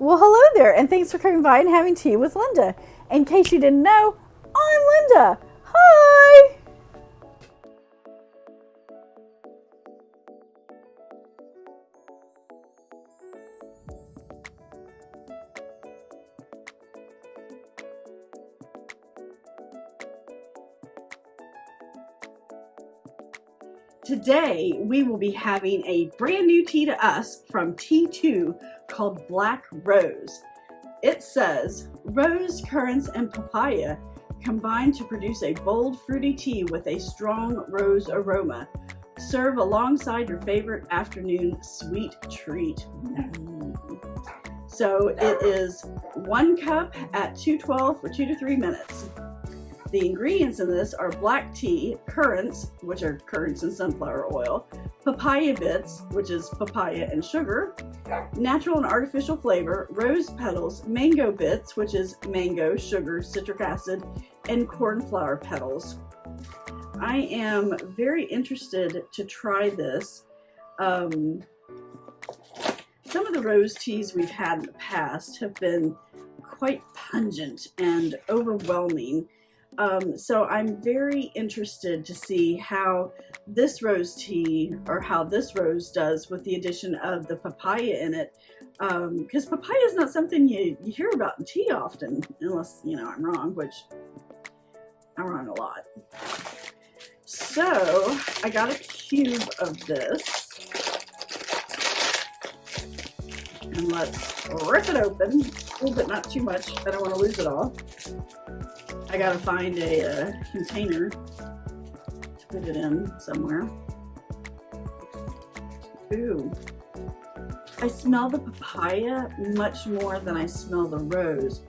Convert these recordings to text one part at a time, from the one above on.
Well, hello there, and thanks for coming by and having tea with Linda. In case you didn't know, I'm Linda. Hi! Today, we will be having a brand new tea to us from T2 called Black Rose. It says, rose, currants, and papaya combine to produce a bold, fruity tea with a strong rose aroma. Serve alongside your favorite afternoon sweet treat. So it is 1 cup at 212 for 2 to 3 minutes. The ingredients in this are black tea, currants, which are currants and sunflower oil, papaya bits, which is papaya and sugar, natural and artificial flavor, rose petals, mango bits, which is mango, sugar, citric acid, and cornflower petals. I am very interested to try this. Some of the rose teas we've had in the past have been quite pungent and overwhelming. So I'm very interested to see how this rose tea, or how this rose does with the addition of the papaya in it, because papaya is not something you hear about in tea often, unless, you know, I'm wrong, which I'm wrong a lot. So I got a cube of this, and let's rip it open, a little bit, not too much, I don't want to lose it all. I gotta find a container to put it in somewhere. Ooh. I smell the papaya much more than I smell the rose,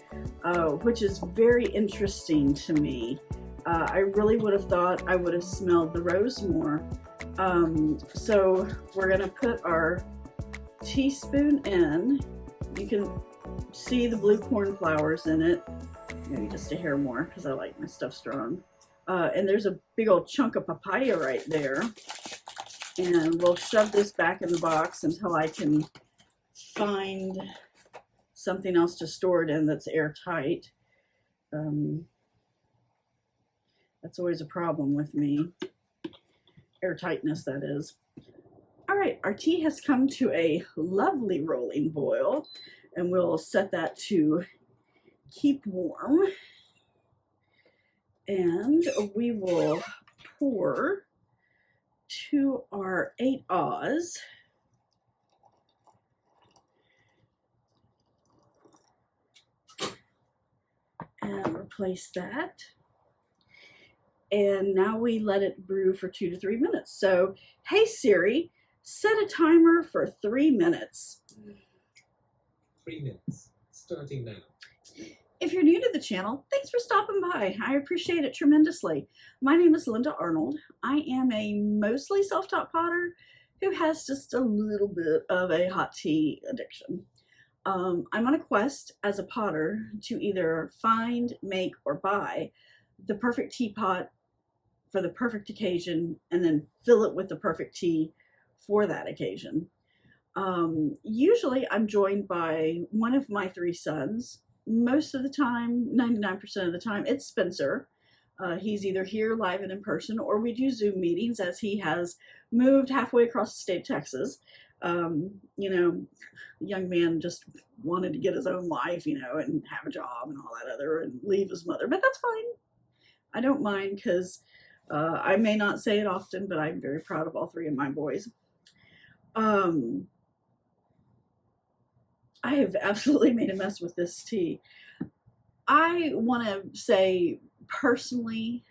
which is very interesting to me. I really would have thought I would have smelled the rose more. So we're gonna put our teaspoon in. You can see the blue cornflowers in it. Maybe just a hair more because I like my stuff strong. And there's a big old chunk of papaya right there. And we'll shove this back in the box until I can find something else to store it in that's airtight. That's always a problem with me. Airtightness, that is. All right, our tea has come to a lovely rolling boil, and we'll set that to keep warm, and we will pour to our 8 Oz. And replace that. And now we let it brew for 2 to 3 minutes. So, hey Siri, set a timer for 3 minutes. 3 minutes, starting now. If you're new to the channel, thanks for stopping by. I appreciate it tremendously. My name is Linda Arnold. I am a mostly self-taught potter who has just a little bit of a hot tea addiction. I'm on a quest as a potter to either find, make, or buy the perfect teapot for the perfect occasion, and then fill it with the perfect tea for that occasion. Usually I'm joined by one of my 3 sons. Most of the time, 99% of the time, it's Spencer. He's either here live and in person, or we do Zoom meetings as he has moved halfway across the state of Texas. You know, the young man just wanted to get his own life, you know, and have a job and all that other, and leave his mother, but that's fine. I don't mind, because I may not say it often, but I'm very proud of all 3 of my boys. I have absolutely made a mess with this tea. I want to say personally,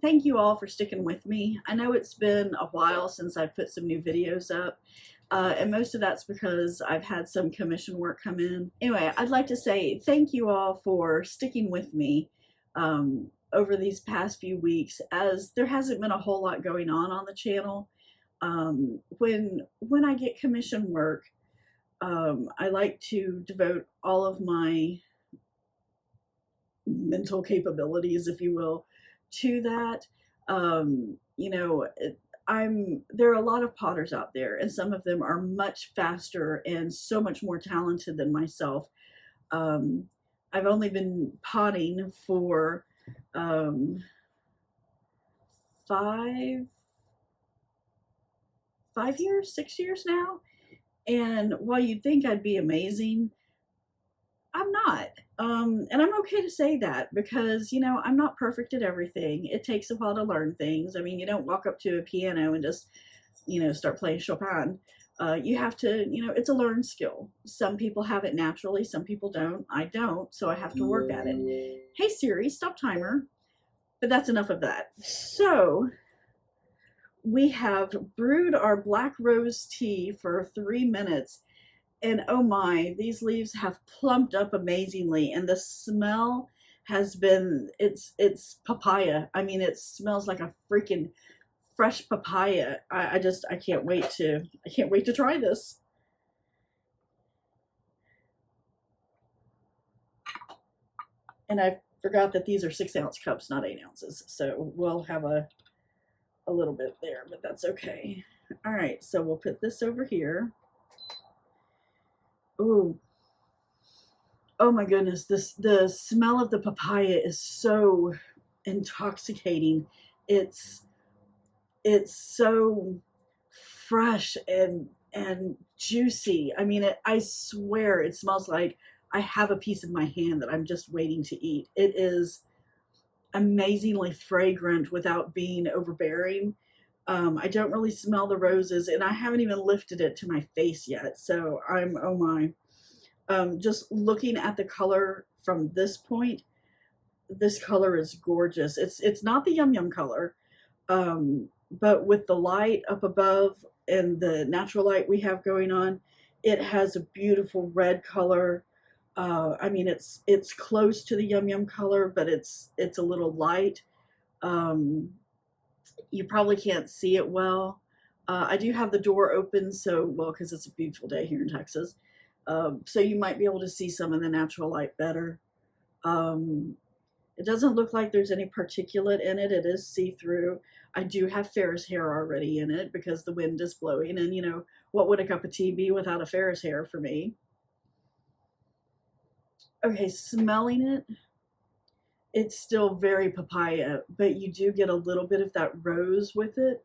thank you all for sticking with me. I know it's been a while since I've put some new videos up, and most of that's because I've had some commission work come in. Anyway, I'd like to say thank you all for sticking with me over these past few weeks, as there hasn't been a whole lot going on the channel. When I get commission work, I like to devote all of my mental capabilities, if you will, to that. You know, there are a lot of potters out there, and some of them are much faster and so much more talented than myself. Um, I've only been potting for um, five 5 years, 6 years now. And while you'd think I'd be amazing, I'm not. And I'm okay to say that because, you know, I'm not perfect at everything. It takes a while to learn things. I mean, you don't walk up to a piano and just, you know, start playing Chopin. You have to, you know, it's a learned skill. Some people have it naturally, some people don't. I don't, so I have to work at it. Hey Siri, stop timer. But that's enough of that. So we have brewed our black rose tea for 3 minutes, and oh my, these leaves have plumped up amazingly, and the smell has been, it's papaya. I mean, it smells like a freaking fresh papaya. I can't wait to try this. And I forgot that these are 6-ounce cups, not 8 ounces, so we'll have a little bit there, but that's okay. All right, so we'll put this over here. Ooh. Oh my goodness, the smell of the papaya is so intoxicating. It's so fresh and juicy. I mean, I swear it smells like I have a piece of my hand that I'm just waiting to eat. It is amazingly fragrant without being overbearing. I don't really smell the roses, and I haven't even lifted it to my face yet, so oh my. Just looking at the color from this point, this color is gorgeous. It's not the yum yum color, but with the light up above and the natural light we have going on, it has a beautiful red color. I mean, it's close to the yum yum color, but it's a little light. You probably can't see it well. I do have the door open, so, well, because it's a beautiful day here in Texas. So you might be able to see some of the natural light better. It doesn't look like there's any particulate in it. It is see-through. I do have Ferris hair already in it because the wind is blowing, and, you know, what would a cup of tea be without a Ferris hair for me? Okay, smelling it, it's still very papaya, but you do get a little bit of that rose with it.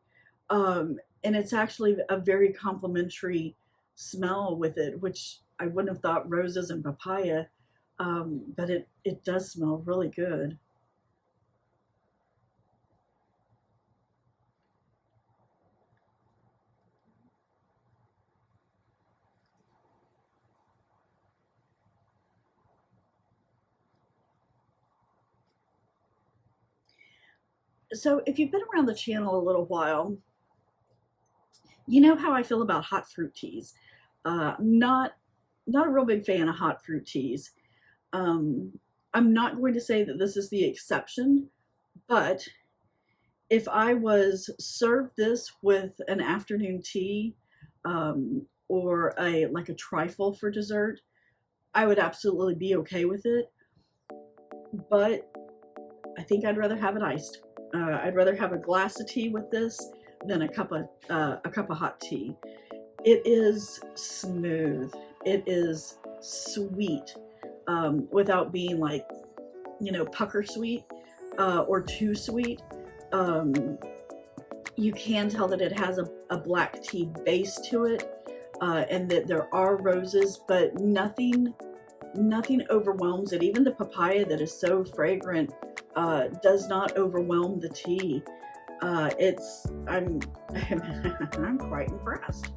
And it's actually a very complimentary smell with it, which I wouldn't have thought roses and papaya, but it does smell really good. So if you've been around the channel a little while, you know how I feel about hot fruit teas. Not a real big fan of hot fruit teas. I'm not going to say that this is the exception, but if I was served this with an afternoon tea, or like a trifle for dessert, I would absolutely be okay with it. But I think I'd rather have it iced. I'd rather have a glass of tea with this than a cup of hot tea. It is smooth. It is sweet, without being like, you know, pucker sweet, or too sweet. You can tell that it has a black tea base to it, and that there are roses, but nothing overwhelms it. Even the papaya that is so fragrant does not overwhelm the tea. I'm I'm quite impressed.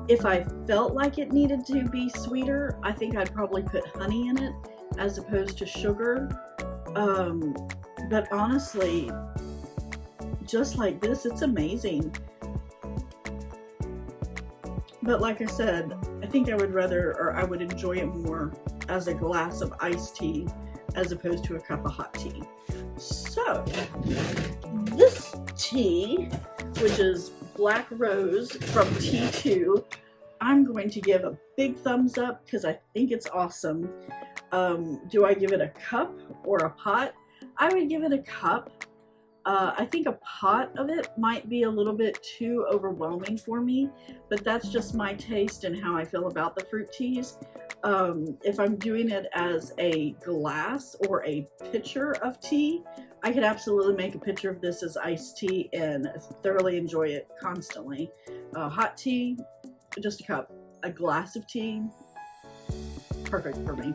If I felt like it needed to be sweeter, I think I'd probably put honey in it as opposed to sugar. But honestly, just like this, it's amazing. But like I said, I think I would enjoy it more as a glass of iced tea as opposed to a cup of hot tea. So, this tea, which is Black Rose from T2, I'm going to give a big thumbs up because I think it's awesome. Do I give it a cup or a pot? I would give it a cup. I think a pot of it might be a little bit too overwhelming for me, but that's just my taste and how I feel about the fruit teas. If I'm doing it as a glass or a pitcher of tea, I could absolutely make a pitcher of this as iced tea and thoroughly enjoy it constantly. Hot tea, just a cup. A glass of tea, perfect for me.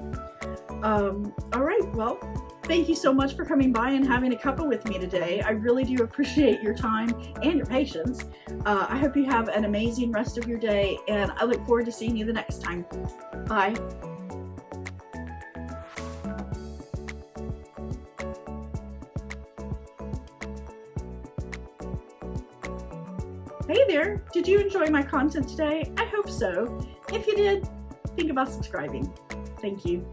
All right, well, thank you so much for coming by and having a cuppa with me today. I really do appreciate your time and your patience. I hope you have an amazing rest of your day, and I look forward to seeing you the next time. Bye. Hey there, did you enjoy my content today? I hope so. If you did, think about subscribing. Thank you.